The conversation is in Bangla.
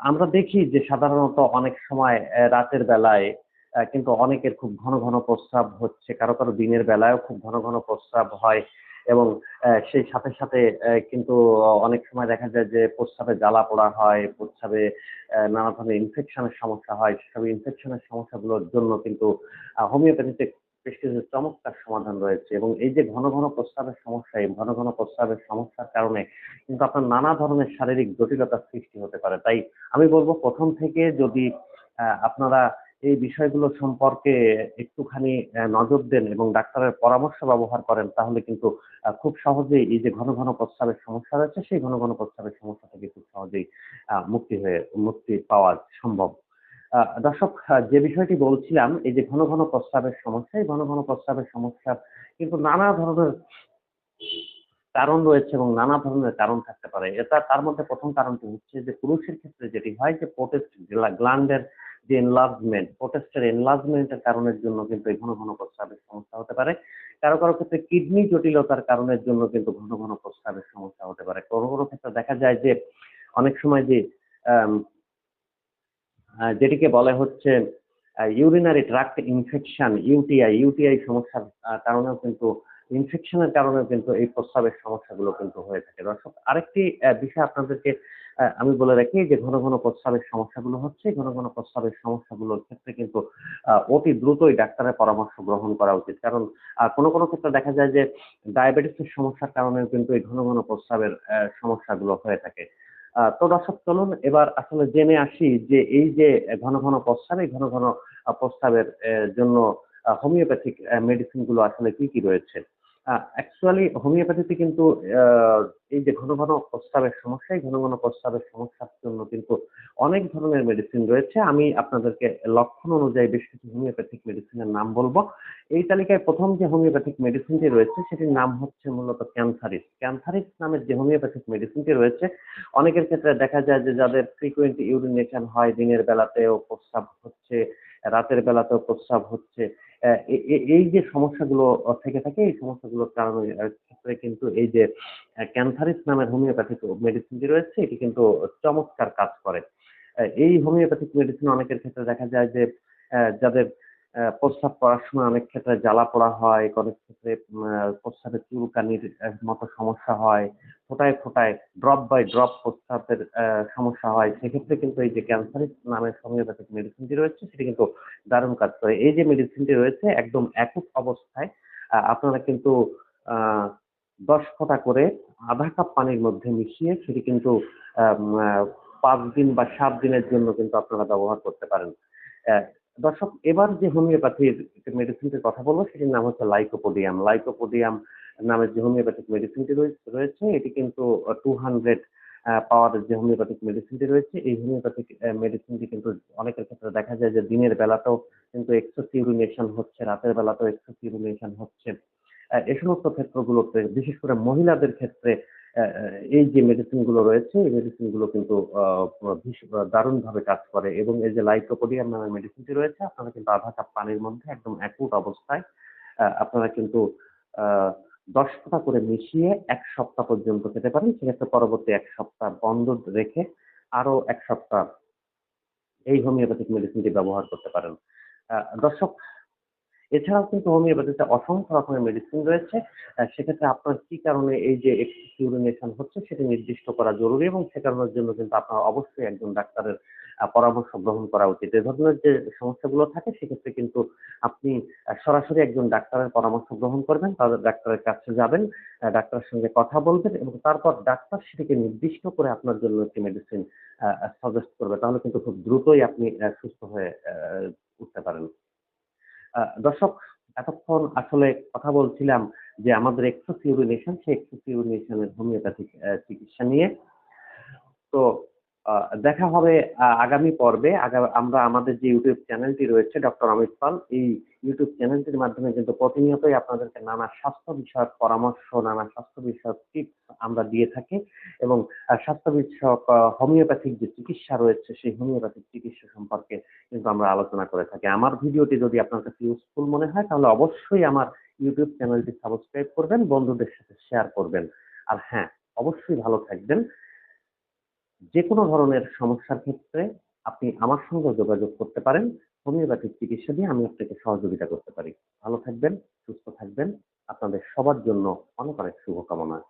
আমরা দেখি যে সাধারণত অনেক সময় রাতের বেলায় কিন্তু অনেকের খুব ঘন ঘন প্রস্রাব হচ্ছে, কারো কারো দিনের বেলায়ও খুব ঘন ঘন প্রস্রাব হয়। এবং সেই সাথে সাথে কিন্তু অনেক সময় দেখা যায় যে প্রস্রাবে জ্বালা পোড়া হয়, প্রস্রাবে নানা ধরনের ইনফেকশনের সমস্যা হয়। সেসব ইনফেকশনের সমস্যাগুলোর জন্য কিন্তু হোমিওপ্যাথিতে বেশ কিছু চমৎকার সমাধান রয়েছে। এবং এই যে ঘন ঘন প্রস্রাবের সমস্যা, এই ঘন ঘন প্রস্রাবের সমস্যার কারণে কিন্তু আপনার নানা ধরনের শারীরিক জটিলতার সৃষ্টি হতে পারে। তাই আমি বলবো প্রথম থেকে যদি আপনারা এই বিষয়গুলো সম্পর্কে একটুখানি নজর দেন এবং ডাক্তারের পরামর্শ ব্যবহার করেন, তাহলে কিন্তু খুব সহজেই এই যে ঘন ঘন প্রস্রাবের সমস্যা রয়েছে, সেই ঘন ঘন প্রস্রাবের সমস্যা থেকে খুব সহজেই মুক্তি পাওয়া সম্ভব। দর্শক, যে বিষয়টি বলছিলাম, এই যে ঘন ঘন প্রস্রাবের সমস্যা, এই ঘন ঘন প্রস্রাবের সমস্যার কিন্তু নানা ধরনের কারণ রয়েছে এবং নানা ধরনের কারণ থাকতে পারে। তার মধ্যে প্রথম কারণটি হচ্ছে যে পুরুষের ক্ষেত্রে যেটি হয় যে গ্ল্যান্ডের যে এনলার্জমেন্ট, প্রোটেস্টের এনলার্জমেন্টের কারণের জন্য কিন্তু এই ঘন ঘন প্রস্রাবের সমস্যা হতে পারে। কারো কারো ক্ষেত্রে কিডনি জটিলতার কারণের জন্য কিন্তু ঘন ঘন প্রস্রাবের সমস্যা হতে পারে। কোনো কোনো ক্ষেত্রে দেখা যায় যে অনেক সময় যে আম, যেটিকে বলে হচ্ছে ইউরিনারি ট্রাক্ট ইনফেকশন, ইউটিআই সমস্যার কারণেও কিন্তু, ইনফেকশনের কারণেও কিন্তু এই প্রস্রাবের সমস্যাগুলো কিন্তু হয়ে থাকে। দর্শক, আরেকটি বিষয় আপনাদেরকে আমি বলে রাখি যে ঘন ঘন প্রস্রাবের সমস্যাগুলো হচ্ছে, ঘন ঘন প্রস্রাবের সমস্যাগুলোর ক্ষেত্রে কিন্তু অতি দ্রুতই ডাক্তারের পরামর্শ গ্রহণ করা উচিত। কারণ কোনো কোনো ক্ষেত্রে দেখা যায় যে ডায়াবেটিসের সমস্যার কারণেও কিন্তু এই ঘন ঘন প্রস্রাবের সমস্যাগুলো হয়ে থাকে। তো দর্শক, চলুন এবার আসলে জেনে আসি যে এই যে ঘন ঘন প্রস্রাব, এই ঘন ঘন প্রস্রাবের জন্য হোমিওপ্যাথিক মেডিসিন গুলো আসলে কি কি রয়েছে। অ্যাকচুয়ালি হোমিওপ্যাথিতে কিন্তু এই যে ঘন ঘন প্রস্রাবের সমস্যা, এই ঘন ঘন প্রস্রাবের সমস্যার জন্য কিন্তু অনেক ধরনের মেডিসিন রয়েছে। আমি আপনাদেরকে লক্ষণ অনুযায়ী বেশ কিছু হোমিওপ্যাথিক মেডিসিনের নাম বলবো। এই তালিকায় প্রথম যে হোমিওপ্যাথিক মেডিসিনটি রয়েছে সেটির নাম হচ্ছে মূলত ক্যান্থারিস। ক্যান্থারিস নামের যে হোমিওপ্যাথিক মেডিসিনটি রয়েছে, অনেকের ক্ষেত্রে দেখা যায় যে যাদের ফ্রিকুয়েন্ট ইউরিনেশন হয়, দিনের বেলাতেও প্রস্রাব হচ্ছে, রাতের বেলাতেও প্রস্রাব হচ্ছে, এই যে সমস্যাগুলো থেকে থাকে, এই সমস্যাগুলোর কারণে ক্ষেত্রে কিন্তু এই যে ক্যান্থারিস নামের হোমিওপ্যাথিক মেডিসিনটি রয়েছে, এটি কিন্তু চমৎকার কাজ করে। এই হোমিওপ্যাথিক মেডিসিন অনেকের ক্ষেত্রে দেখা যায় যে যাদের প্রস্রাব করার সময় অনেক ক্ষেত্রে জ্বালা পোড়া হয়, অনেক ক্ষেত্রে প্রস্রাবের চুলকানির মতো সমস্যা হয়, ফোটায় ফোটায় ড্রপ বাই ড্রপ প্রস্রাবের সমস্যা হয়, সেক্ষেত্রে কিন্তু এই যে ক্যান্সারিস নামের হোমিওপ্যাথিক মেডিসিনটি রয়েছে সেটি কিন্তু দারুণ কাজ করে। এই যে মেডিসিনটি রয়েছে একদম একুট অবস্থায় আপনারা কিন্তু আহ 10 ফোঁটা করে আধা কাপ পানির মধ্যে মিশিয়ে সেটি কিন্তু 5 দিন বা 7 দিনের জন্য কিন্তু আপনারা ব্যবহার করতে পারেন। আহ, দর্শক, এবার যে হোমিওপ্যাথির মেডিসিনটির কথা বলবো সেটির নাম হচ্ছে লাইকোপোডিয়াম। লাইকোপোডিয়াম নামের যে হোমিওপ্যাথিক মেডিসিনটি রয়েছে এটি কিন্তু 200 পাওয়ারের যে হোমিওপ্যাথিক মেডিসিনটি রয়েছে, এই হোমিওপ্যাথিক মেডিসিনটি কিন্তু অনেকের ক্ষেত্রে দেখা যায় যে দিনের বেলাতেও কিন্তু এক্সেস ইউরিনেশন হচ্ছে, রাতের বেলাতেও এক্সেস ইউরিনেশন হচ্ছে। এই সমস্ত ক্ষেত্রগুলোতে বিশেষ করে মহিলাদের ক্ষেত্রে এই যে মেডিসিন গুলো রয়েছে, এই মেডিসিন গুলো কিন্তু দারুণ ভাবে কাজ করে। এবং এই যে লাইকোপোডিয়াম নামের মেডিসিনটি রয়েছে, আপনারা কিন্তু আধা কাপ পানির মধ্যে একদম অ্যাকুট অবস্থায় আপনারা কিন্তু আহ 10 ফোঁটা করে মিশিয়ে 1 সপ্তাহ পর্যন্ত খেতে পারেন। সেক্ষেত্রে পরবর্তী 1 সপ্তাহ বন্ধ রেখে আরো 1 সপ্তাহ এই হোমিওপ্যাথিক মেডিসিনটি ব্যবহার করতে পারেন। দর্শক, এছাড়াও কিন্তু হোমিওপ্যাথিতে অসংখ্য রকমের মেডিসিন রয়েছে। সেক্ষেত্রে আপনার কি কারণে এই যে এক্সেস ইউরিনেশন হচ্ছে সেটি নির্দিষ্ট করা জরুরি, এবং সে কারণের জন্য কিন্তু আপনার অবশ্যই একজন ডাক্তারের পরামর্শ গ্রহণ করা উচিত। এ ধরনের যে সমস্যাগুলো থাকে সেক্ষেত্রে কিন্তু আপনি সরাসরি একজন ডাক্তারের পরামর্শ গ্রহণ করবেন, তাদের ডাক্তারের কাছে যাবেন, ডাক্তারের সঙ্গে কথা বলবেন এবং তারপর ডাক্তার সেটিকে নির্দিষ্ট করে আপনার জন্য একটি মেডিসিন সাজেস্ট করবে। তাহলে কিন্তু খুব দ্রুতই আপনি সুস্থ হয়ে উঠতে পারেন। দর্শক, এতক্ষণ আসলে কথা বলছিলাম যে আমাদের এক্সেস ইউরিনেশন, সেই এক্সেস ইউরিনেশনের হোমিওপ্যাথিক চিকিৎসা নিয়ে। তো দেখা হবে আগামী পর্বে। আমরা আমাদের যে ইউটিউব চ্যানেলটি রয়েছে ডক্টর অমিত পাল, এই ইউটিউব চ্যানেলটির মাধ্যমে কিন্তু প্রতিনিয়তই আপনাদেরকে নানা স্বাস্থ্য বিষয়ক পরামর্শ, নানা স্বাস্থ্য বিষয়ক টিপস আমরা দিয়ে থাকি। এবং স্বাস্থ্য বিষয়ক হোমিওপ্যাথিক যে চিকিৎসা রয়েছে, সেই হোমিওপ্যাথিক চিকিৎসা সম্পর্কে কিন্তু আমরা আলোচনা করে থাকি। আমার ভিডিওটি যদি আপনার কাছে ইউজফুল মনে হয় তাহলে অবশ্যই আমার ইউটিউব চ্যানেলটি সাবস্ক্রাইব করবেন, বন্ধুদের সাথে শেয়ার করবেন। আর হ্যাঁ, অবশ্যই ভালো থাকবেন। যে কোনো ধরনের সমস্যার ক্ষেত্রে আপনি আমার সঙ্গে যোগাযোগ করতে পারেন। হোমিওপ্যাথিক চিকিৎসা দিয়ে আমি আপনাকে সহযোগিতা করতে পারি। ভালো থাকবেন, সুস্থ থাকবেন। আপনাদের সবার জন্য অনেক অনেক শুভকামনা।